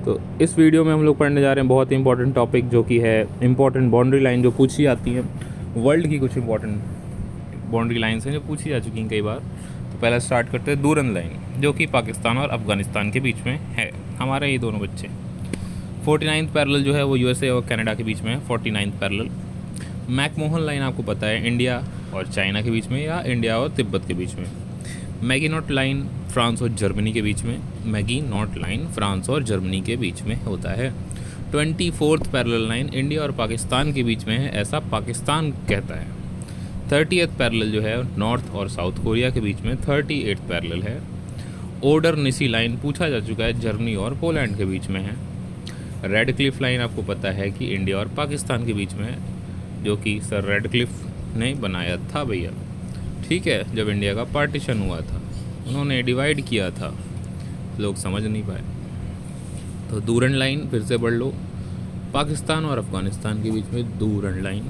तो इस वीडियो में हम लोग पढ़ने जा रहे हैं बहुत ही इंपॉर्टेंट टॉपिक, जो कि है इंपॉर्टेंट बाउंड्री लाइन जो पूछी जाती हैं वर्ल्ड की। कुछ इंपॉर्टेंट बाउंड्री लाइन्स हैं जो पूछी जा चुकी हैं कई बार। तो पहला स्टार्ट करते हैं दूरन लाइन, जो कि पाकिस्तान और अफ़गानिस्तान के बीच में है। हमारे ये दोनों बच्चे 49th पैरेलल जो है वो यूएसए और कनाडा के बीच में है। 49th parallel. मैकमोहन लाइन आपको पता है इंडिया और चाइना के बीच में या इंडिया और तिब्बत के बीच में। मैगिनॉट लाइन फ्रांस और जर्मनी के बीच में। मैगिनॉट लाइन फ्रांस और जर्मनी के बीच में होता है। 24th पैरेलल लाइन इंडिया और पाकिस्तान के बीच में है, ऐसा पाकिस्तान कहता है। 30th पैरेलल जो है नॉर्थ और साउथ कोरिया के बीच में। 38th पैरेलल है। ओडर निसी लाइन पूछा जा चुका है, जर्मनी और पोलैंड के बीच में है। रेड क्लिफ लाइन आपको पता है कि इंडिया और पाकिस्तान के बीच में है, जो कि सर रेड क्लिफ ने बनाया था भैया, ठीक है। जब इंडिया का पार्टीशन हुआ था उन्होंने डिवाइड किया था, लोग समझ नहीं पाए। तो दूरन लाइन फिर से पढ़ लो, पाकिस्तान और अफ़गानिस्तान के बीच में दूरन लाइन।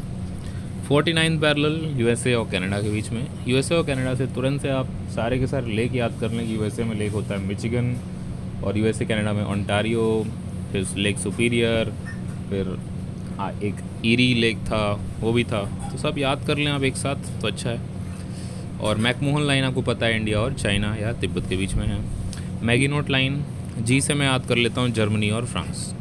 49 पैरेलल यूएसए और कनाडा के बीच में। यूएसए और कनाडा से तुरंत से आप सारे के सारे लेक याद कर लें कि यूएसए में लेक होता है मिचिगन, और यूएसए कनाडा में ओंटारियो, फिर लेक सुपीरियर, फिर एक ईरी लेक था, वो भी था। तो सब याद कर लें आप एक साथ तो अच्छा है। और मैकमोहन लाइन आपको पता है इंडिया और चाइना या तिब्बत के बीच में है। मैगिनॉट लाइन जी से मैं याद कर लेता हूँ जर्मनी और फ्रांस,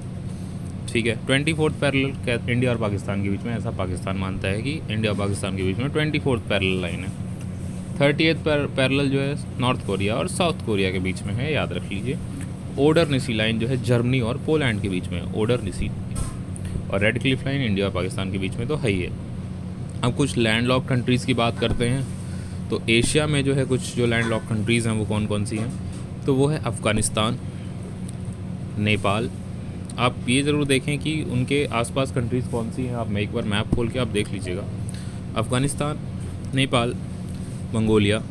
ठीक है। 24th पैरेलल इंडिया और पाकिस्तान के बीच में, ऐसा पाकिस्तान मानता है कि इंडिया और पाकिस्तान के बीच में 24th पैरेलल लाइन है। 30th पैरेलल जो है नॉर्थ कोरिया और साउथ कोरिया के बीच में है, याद रख लीजिए। ओडर निसी लाइन जो है जर्मनी और पोलैंड के बीच में है, ओडर निसी। और रेड क्लिफ लाइन इंडिया और पाकिस्तान के बीच में तो है ही है। अब कुछ लैंडलॉक कंट्रीज़ की बात करते हैं। तो एशिया में जो है कुछ जो लैंडलॉक कंट्रीज़ हैं वो कौन कौन सी हैं, तो वो है अफ़गानिस्तान, नेपाल। आप ये ज़रूर देखें कि उनके आसपास कंट्रीज़ कौन सी हैं, आप एक बार मैप खोल के आप देख लीजिएगा। Afghanistan, Nepal, Mongolia,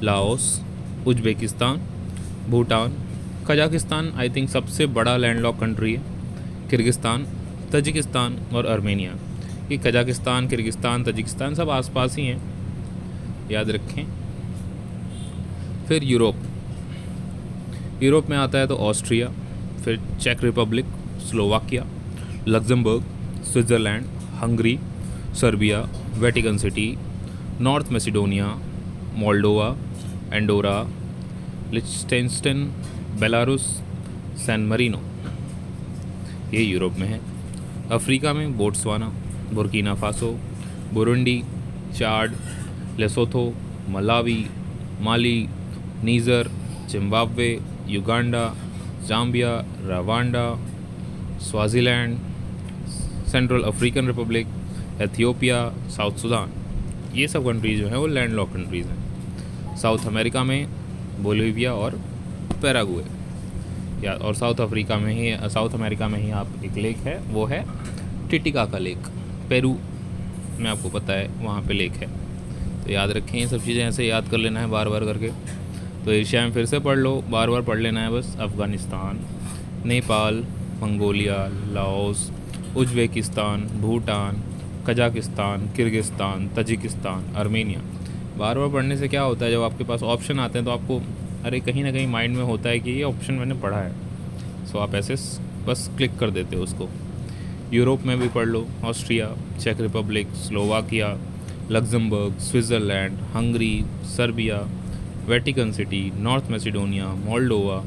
Laos, Uzbekistan, Bhutan, Kazakhstan I think सबसे बड़ा लैंडलॉक कंट्री है, किर्गिस्तान, तजिकिस्तान और आर्मेनिया। ये कजाकिस्तान, किर्गिस्तान, तजिकिस्तान सब आसपास ही हैं, याद रखें। फिर यूरोप में आता है तो ऑस्ट्रिया, फिर चेक Republic, Slovakia, Luxembourg, Switzerland, Hungary, Serbia, Vatican City, North Macedonia, Moldova, Andorra, Liechtenstein, Belarus, San Marino. ये यूरोप में है। अफ्रीका में Botswana, Burkina Faso, Burundi, Chad, Lesotho, Malawi, Mali, Niger, Zimbabwe, Uganda, Zambia, Rwanda, Swaziland, Central African Republic, Ethiopia, South Sudan. ये सब countries जो हैं वो landlocked countries हैं। साउथ अमेरिका में बोलिविया और पैराग्वे, या और साउथ अमेरिका में ही आप एक लेक है, वो है टिटिकाका लेक, पेरू में आपको पता है वहाँ पे लेक है। तो याद रखें, ये सब चीज़ें ऐसे याद कर लेना है बार बार करके। तो एशिया में फिर से पढ़ लो, बार बार पढ़ लेना है बस। Afghanistan, Nepal, Mongolia, Laos, Uzbekistan, Bhutan, Kazakhstan, Kyrgyzstan, Tajikistan, Armenia. बार बार पढ़ने से क्या होता है, जब आपके पास ऑप्शन आते हैं तो आपको अरे कहीं ना कहीं माइंड में होता है कि ये ऑप्शन मैंने पढ़ा है, सो आप ऐसे बस क्लिक कर देते हो उसको। यूरोप में भी पढ़ लो, ऑस्ट्रिया, चेक Republic, Slovakia, Luxembourg, Switzerland, Hungary, Serbia, Vatican City, North Macedonia, Moldova,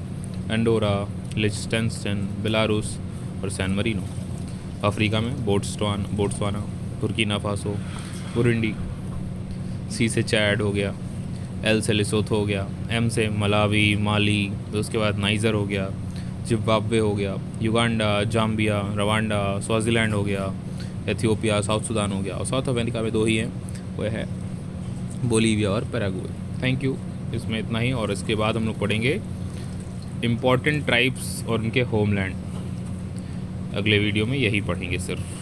Andorra, Liechtenstein, Belarus और सैन मरीनो। अफ्रीका में Botswana, Burkina Faso, Burundi, C से चैड हो गया, एल से लेसोथो हो गया, एम से मलावी, माली, उसके बाद नाइज़र हो गया, जिम्बाब्वे हो गया, युगांडा, जाम्बिया, रवांडा, स्वाज़ीलैंड हो गया, एथियोपिया, साउथ सूडान हो गया। और साउथ अमेरिका में दो ही हैं, वो है बोलिविया और पैराग्वे। थैंक यू, इसमें इतना ही। और इसके बाद हम लोग पढ़ेंगे इम्पॉर्टेंट ट्राइब्स और उनके होमलैंड। अगले वीडियो में यही पढ़ेंगे सिर्फ।